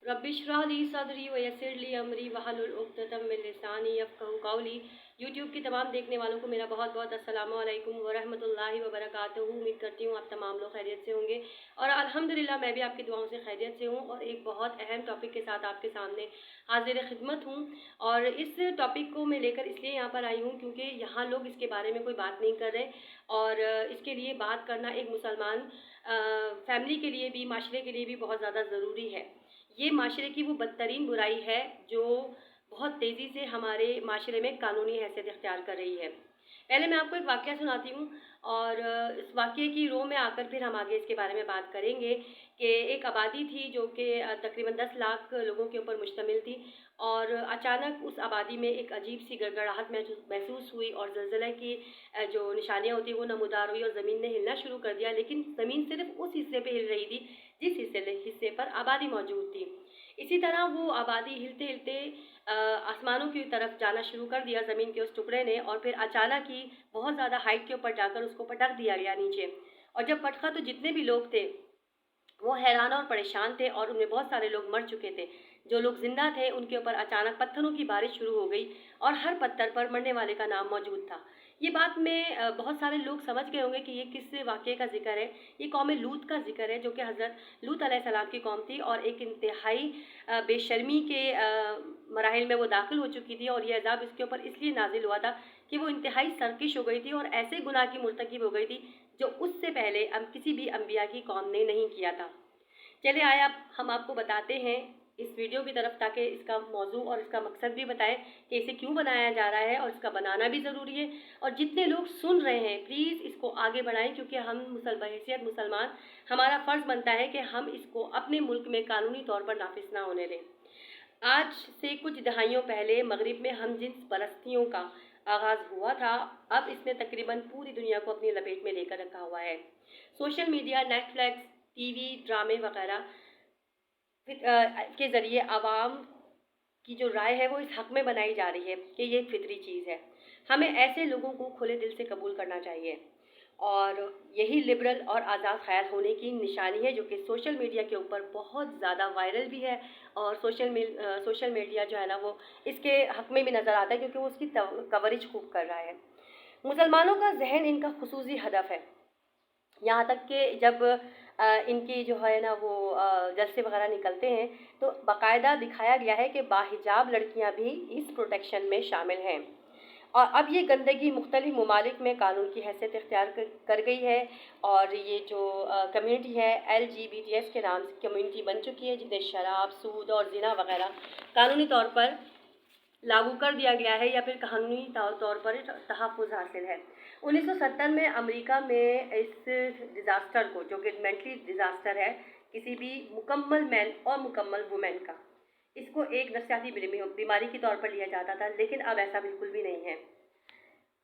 Rabbi इश्रह ली सदरी वयस्सिर ली अमरी वहलुल उक़्दतम मिन लिसानी यफ़क़हू क़ौली। YouTube की तमाम देखने वालों को मेरा बहुत बहुत अस्सलामु अलैकुम व रहमतुल्लाहि व बरकातुहू। उम्मीद करती हूँ आप तमाम लोग खैरियत से होंगे और अल्हम्दुलिल्लाह मैं भी आपकी दुआओं से खैरियत से हूँ और एक बहुत अहम टॉपिक के साथ आपके सामने हाजिर खिदमत हूँ। और इस टॉपिक को मैं लेकर इसलिए यहाँ पर आई हूँ क्योंकि यहाँ लोग इसके बारे में कोई बात नहीं कर रहे और इसके लिए बात करना एक मुसलमान फैमिली के लिए भी, माशरे के लिए भी बहुत ज़्यादा ज़रूरी है। ये माशरे की वो बदतरीन बुराई है जो बहुत तेज़ी से हमारे माशरे में कानूनी हैसियत इख्तियार कर रही है। पहले मैं आपको एक वाक़या सुनाती हूँ और इस वाक़ये की रो में आकर फिर हम आगे इसके बारे में बात करेंगे कि एक आबादी थी जो कि तकरीबन 10 लाख लोगों के ऊपर मुश्तमिल थी और अचानक उस आबादी में एक अजीब सी गड़गड़ाहट महसूस हुई और ज़लज़ले की जो निशानियाँ होती हैं वो नमूदार हुई और ज़मीन ने हिलना शुरू कर दिया। लेकिन ज़मीन सिर्फ उस हिस्से पे हिल रही थी जिस हिस्से पर आबादी मौजूद थी। इसी तरह वो आबादी हिलते हिलते आसमानों की तरफ जाना शुरू कर दिया ज़मीन के उस टुकड़े ने और फिर अचानक ही बहुत ज़्यादा हाइट के ऊपर जाकर उसको पटक दिया गया नीचे। और जब पटका तो जितने भी लोग थे वो हैरान और परेशान थे और उनमें बहुत सारे लोग मर चुके थे। जो लोग ज़िंदा थे उनके ऊपर अचानक पत्थरों की बारिश शुरू हो गई और हर पत्थर पर मरने वाले का नाम मौजूद था। ये बात में बहुत सारे लोग समझ गए होंगे कि ये किस वाक़ये का ज़िक्र है। ये कौम लूत का ज़िक्र है जो कि हज़रत लूत अलैहिस्सलाम की कौम थी और एक इंतहाई बेशर्मी के मराहिल में वो दाखिल हो चुकी थी और ये अज़ाब इसके ऊपर इसलिए नाजिल हुआ था कि वो इंतहाई सरकश हो गई थी और ऐसे गुनाह की मुर्तकिब हो गई थी जो उससे पहले किसी भी अंबिया की कौम ने नहीं किया था। चलिए आए अब हम आपको बताते हैं इस वीडियो की तरफ ताकि इसका मौजू और इसका मकसद भी बताएं कि इसे क्यों बनाया जा रहा है और इसका बनाना भी ज़रूरी है। और जितने लोग सुन रहे हैं प्लीज़ इसको आगे बढ़ाएं क्योंकि हम बहैसियत मुसलमान हमारा फ़र्ज़ बनता है कि हम इसको अपने मुल्क में कानूनी तौर पर नाफिज ना होने दें। आज से कुछ दहाइयों पहले मगरिब में हम जिन्स परस्तियों का आगाज़ हुआ था, अब इसने तकरीबन पूरी दुनिया को अपनी लपेट में लेकर रखा हुआ है। सोशल मीडिया, नेटफ्लिक्स, टीवी ड्रामे वगैरह के ज़रिए आवाम की जो राय है वो इस हक़ में बनाई जा रही है कि ये एक फितरी चीज़ है। हमें ऐसे लोगों को खुले दिल से कबूल करना चाहिए और यही लिबरल और आज़ाद ख़याल होने की निशानी है जो कि सोशल मीडिया के ऊपर बहुत ज़्यादा वायरल भी है और सोशल मीडिया जो है ना वो इसके हक़ में भी नज़र आता है क्योंकि वो उसकी कवरेज खूब कर रहा है। मुसलमानों का जहन इनका खुसूसी हदफ है। यहाँ तक कि जब इनकी जो है ना वो जलसे वगैरह निकलते हैं तो बाकायदा दिखाया गया है कि बाहिजाब लड़कियाँ भी इस प्रोटेक्शन में शामिल हैं। और अब ये गंदगी मुख्तलिफ ममालिक में कानून की हैसियत इख्तियार कर गई है और ये जो कम्यूनिटी है LGBTS के नाम से कम्यूनिटी बन चुकी है जिन्हें शराब, सूद और ज़िना वगैरह कानूनी तौर पर लागू कर दिया गया है या फिर कानूनी तौर पर तहफ़्फ़ुज़ हासिल है। 1970 में अमेरिका में इस डिज़ास्टर को जो कि मेंटली डिज़ास्टर है किसी भी मुकम्मल मैन और मुकम्मल वुमेन का, इसको एक नफ्सियाती बीमारी के तौर पर लिया जाता था, लेकिन अब ऐसा बिल्कुल भी नहीं है।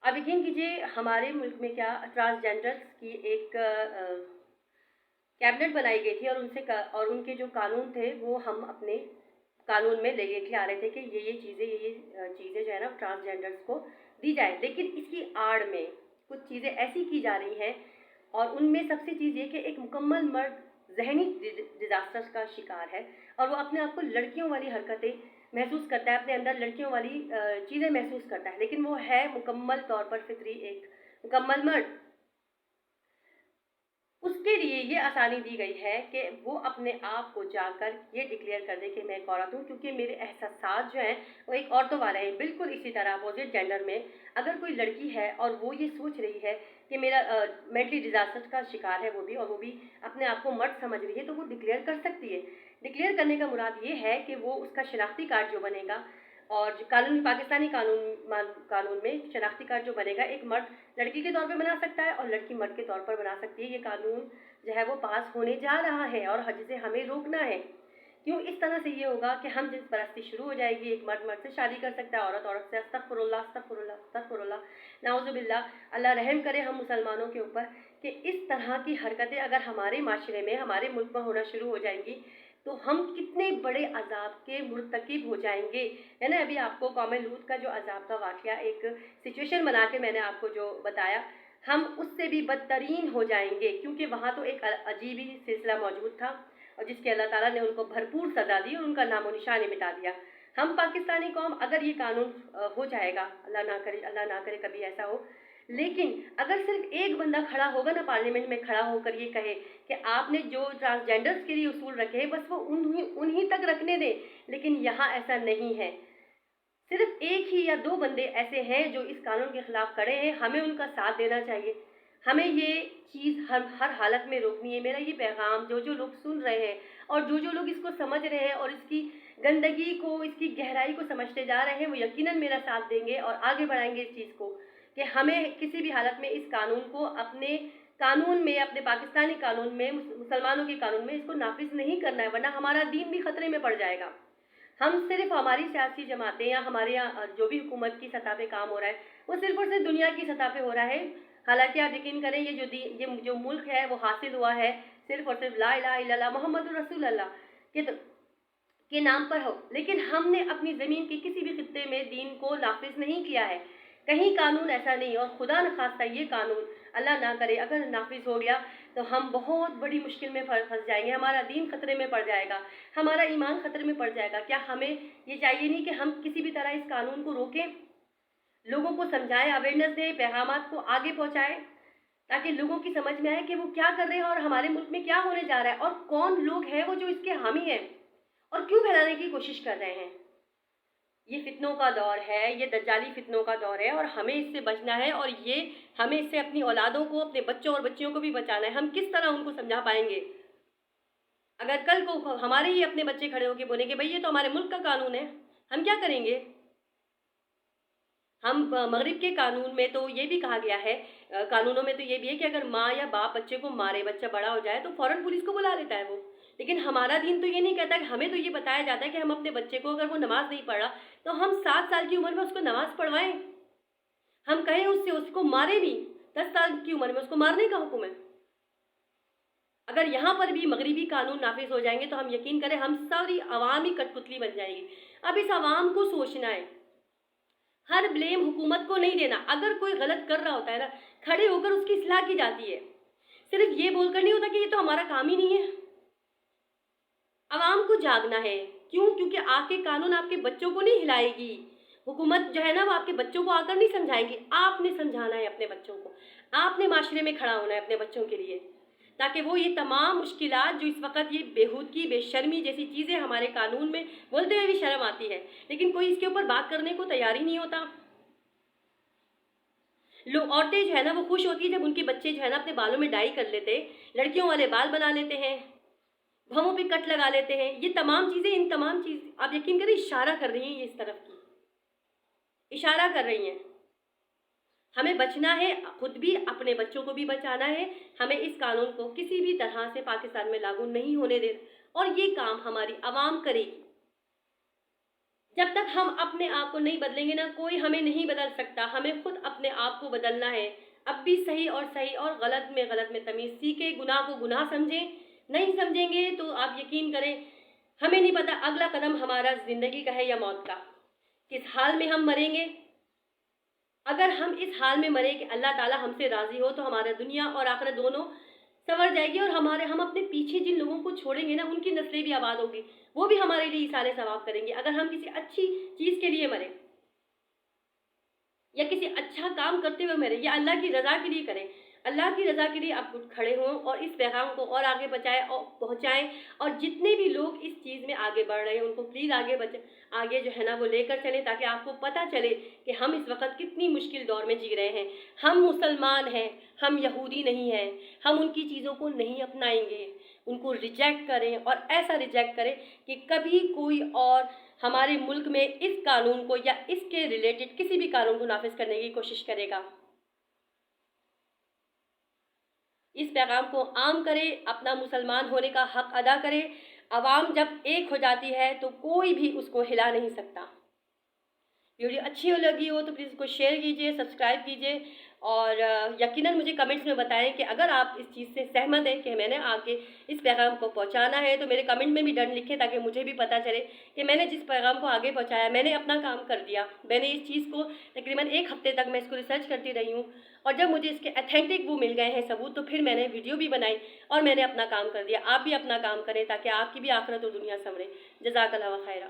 अब यकीन कीजिए हमारे मुल्क में क्या ट्रांसजेंडर्स की एक कैबिनेट बनाई गई थी और उनके जो कानून थे वो हम अपने कानून में लेके आ रहे थे कि ये चीज़ें जो है ना ट्रांसजेंडर्स को दी जाए। लेकिन इसकी आड़ में कुछ चीज़ें ऐसी की जा रही हैं और उनमें सबसे चीज़ ये कि एक मुकम्मल मर्द जहनी डिज़ास्टर का शिकार है और वो अपने आप को लड़कियों वाली हरकतें महसूस करता है, अपने अंदर लड़कियों वाली चीज़ें महसूस करता है, लेकिन वो है मुकम्मल तौर पर फितरी एक मुकम्मल मर्द। उसके लिए ये आसानी दी गई है कि वो अपने आप को जाकर ये डिक्लेयर कर दे कि मैं एक औरत हूँ क्योंकि मेरे एहसास जो हैं वो एक औरतों वाले हैं। बिल्कुल इसी तरह अपोजिट जेंडर में अगर कोई लड़की है और वो ये सोच रही है कि मेरा मेंटली डिज़ास्टर का शिकार है वो भी अपने आप को मर्द समझ रही है तो वो डिक्लेयर कर सकती है। डिक्लेयर करने का मुराद ये है कि वो उसका शनाख्ती कार्ड जो बनेगा और जो पाकिस्तानी कानून में शनाख्ती कार्ड जो बनेगा एक मर्द लड़की के तौर पे बना सकता है और लड़की मर्द के तौर पर बना सकती है। ये कानून जो है वो पास होने जा रहा है और जिसे हमें रोकना है। क्यों? इस तरह से ये होगा कि हम जिस परस्ती शुरू हो जाएगी, एक मर्द मर्द से शादी कर सकता है, औरत औरत से। अस्तगफिरुल्लाह अस्तगफिरुल्लाह अस्तगफिरुल्लाह, नाउज़ुबिल्लाह। अल्लाह रहम करे हम मुसलमानों के ऊपर कि इस तरह की हरकतें अगर हमारे माशरे में, हमारे मुल्क में होना शुरू हो जाएंगी तो हम कितने बड़े अजाब के मुर्तकिब हो जाएंगे, है ना। अभी आपको कौम लूत का जो अजाब का वाक़या एक सिचुएशन बना के मैंने आपको जो बताया, हम उससे भी बदतरीन हो जाएंगे क्योंकि वहाँ तो एक अजीब ही सिलसिला मौजूद था। और जिसके अल्लाह ताला ने उनको भरपूर सज़ा दी और उनका नामो निशान मिटा दिया। हम पाकिस्तानी कौम, अगर ये कानून हो जाएगा, अल्लाह ना करे कभी ऐसा हो, लेकिन अगर सिर्फ एक बंदा खड़ा होगा ना पार्लियामेंट में, खड़ा होकर ये कहे कि आपने जो ट्रांसजेंडर्स के लिए उसूल रखे हैं बस वो उन्हीं तक रखने दें, लेकिन यहाँ ऐसा नहीं है। सिर्फ एक ही या दो बंदे ऐसे हैं जो इस कानून के खिलाफ खड़े हैं, हमें उनका साथ देना चाहिए। हमें ये चीज़ हर हालत में रोकनी है। मेरा ये पैगाम जो लोग सुन रहे हैं और जो लोग इसको समझ रहे हैं और इसकी गंदगी को, इसकी गहराई को समझते जा रहे हैं, वो यकीनन मेरा साथ देंगे और आगे बढ़ाएंगे इस चीज़ को कि हमें किसी भी हालत में इस कानून को अपने कानून में, अपने पाकिस्तानी कानून में, मुसलमानों के कानून में इसको नाफिज नहीं करना है, वरना हमारा दीन भी खतरे में पड़ जाएगा। हम सिर्फ हमारी सियासी जमातें या हमारे यहाँ जो भी हुकूमत की सतह पे काम हो रहा है वो सिर्फ और सिर्फ दुनिया की सतह पे हो रहा है। हालांकि आप यकीन करें ये जो मुल्क है वो हासिल हुआ है सिर्फ और सिर्फ ला इलाहा इल्लल्लाह मुहम्मदुर रसूलुल्लाह के नाम पर हो, लेकिन हमने अपनी ज़मीन के किसी भी खित्ते में दीन को नाफिज नहीं किया है। कहीं कानून ऐसा नहीं, और खुदा न खास्ता ये कानून अल्लाह ना करे अगर नाफिज हो गया तो हम बहुत बड़ी मुश्किल में फंस जाएंगे, हमारा दीन खतरे में पड़ जाएगा, हमारा ईमान खतरे में पड़ जाएगा। क्या हमें ये चाहिए नहीं कि हम किसी भी तरह इस कानून को रोकें, लोगों को समझाएं, अवेयरनेस दें, पैगामात को आगे पहुंचाएं, ताकि लोगों की समझ में आए कि वो क्या कर रहे हैं और हमारे मुल्क में क्या होने जा रहा है और कौन लोग हैं वो जो इसके हामी हैं और क्यों फैलाने की कोशिश कर रहे हैं। ये फितनों का दौर है, ये दज्जाली फितनों का दौर है और हमें इससे बचना है और ये हमें इससे अपनी औलादों को, अपने बच्चों और बच्चियों को भी बचाना है। हम किस तरह उनको समझा पाएंगे? अगर कल को हमारे ही अपने बच्चे खड़े होकर बोलेंगे भाई ये तो हमारे मुल्क का कानून है, हम क्या करेंगे? हम मगरिब के कानून में तो ये भी कहा गया है, कानूनों में तो ये भी है कि अगर माँ या बाप बच्चे को मारे, बच्चा बड़ा हो जाए तो फौरन पुलिस को बुला लेता है वो। लेकिन हमारा दीन तो ये नहीं कहता कि हमें तो ये बताया जाता है कि हम अपने बच्चे को, अगर वो नमाज नहीं पढ़ा तो हम 7 साल की उम्र में उसको नमाज पढ़वाएं। हम कहें उसको मारे भी, 10 साल की उम्र में उसको मारने का हुक्म है। अगर यहाँ पर भी मगरिबी कानून नाफिज हो जाएंगे तो हम यकीन करें हम सारी आवाम ही कठपुतली बन जाएगी। अब इस आवाम को सोचना है, हर ब्लेम हुकूमत को नहीं देना। अगर कोई गलत कर रहा होता है ना, खड़े होकर उसकी इस्लाह की जाती है, सिर्फ ये बोलकर नहीं होता कि ये तो हमारा काम ही नहीं है। आवाम को जागना है। क्यों? क्योंकि आपके कानून आपके बच्चों को नहीं हिलाएगी, हुकूमत जो है ना वो आपके बच्चों को आकर नहीं समझाएगी। आपने समझाना है अपने बच्चों को, आपने माशरे में खड़ा होना है अपने बच्चों के लिए, ताकि वो ये तमाम मुश्किलात जो इस वक्त ये बेहूदगी, बेशर्मी जैसी चीज़ें हमारे कानून में बोलते हुए भी शर्म आती है, लेकिन कोई इसके ऊपर बात करने को तैयार ही नहीं होता। लोग, औरतें जो है ना वो खुश होती है जब उनके बच्चे जो है ना अपने बालों में डाई कर लेते, लड़कियों वाले बाल बना लेते हैं, भवों पे कट लगा लेते हैं। ये तमाम चीज़ें, इन तमाम चीज़ आप यकीन करें इशारा कर रही हैं, ये इस तरफ की इशारा कर रही हैं। हमें बचना है, खुद भी अपने बच्चों को भी बचाना है। हमें इस कानून को किसी भी तरह से पाकिस्तान में लागू नहीं होने दे, और ये काम हमारी आवाम करेगी। जब तक हम अपने आप को नहीं बदलेंगे ना, कोई हमें नहीं बदल सकता। हमें खुद अपने आप को बदलना है। अब भी सही और गलत में तमीज़ सीखे, गुनाह को गुनाह समझें। नहीं समझेंगे तो आप यकीन करें हमें नहीं पता अगला कदम हमारा ज़िंदगी का है या मौत का, किस हाल में हम मरेंगे। अगर हम इस हाल में मरे कि अल्लाह ताला हमसे राज़ी हो तो हमारा दुनिया और आखिरत दोनों संवर जाएगी, और हम अपने पीछे जिन लोगों को छोड़ेंगे ना उनकी नस्लें भी आबाद होगी, वो भी हमारे लिए इसाले सवाब करेंगे। अगर हम किसी अच्छी चीज़ के लिए मरें या किसी अच्छा काम करते हुए मरें या अल्लाह की रज़ा के लिए करें, अल्लाह की रज़ा के लिए आप खड़े हों और इस पैगाम को और आगे पहुँचाएँ। और जितने भी लोग इस चीज़ में आगे बढ़ रहे हैं उनको प्लीज़ आगे जो है ना वो लेकर चलें, ताकि आपको पता चले कि हम इस वक्त कितनी मुश्किल दौर में जी रहे हैं। हम मुसलमान हैं, हम यहूदी नहीं हैं। हम उनकी चीज़ों को नहीं अपनाएंगे, उनको रिजेक्ट करें, और ऐसा रिजेक्ट करें कि कभी कोई और हमारे मुल्क में इस कानून को या इसके रिलेटेड किसी भी कानून को नाफिज करने की कोशिश करेगा। इस पैगाम को आम करें, अपना मुसलमान होने का हक अदा करें। आवाम जब एक हो जाती है तो कोई भी उसको हिला नहीं सकता। वीडियो अच्छी लगी हो तो प्लीज़ इसको शेयर कीजिए, सब्सक्राइब कीजिए اور یقیناً مجھے کمنٹس میں بتائیں کہ اگر آپ اس چیز سے سہمت ہیں کہ میں نے آگے اس پیغام کو پہنچانا ہے تو میرے کمنٹ میں بھی ڈن لکھیں تاکہ مجھے بھی پتہ چلے کہ میں نے جس پیغام کو آگے پہنچایا میں نے اپنا کام کر دیا. میں نے اس چیز کو تقریباً 1 ہفتے تک میں اس کو ریسرچ کرتی رہی ہوں اور جب مجھے اس کے اتھینٹک وہ مل گئے ہیں ثبوت تو پھر میں نے ویڈیو بھی بنائی اور میں نے اپنا کام کر دیا. آپ بھی اپنا کام کریں تاکہ آپ کی بھی آخرت اور دنیا سنورے. جزاک اللہ خیرہ.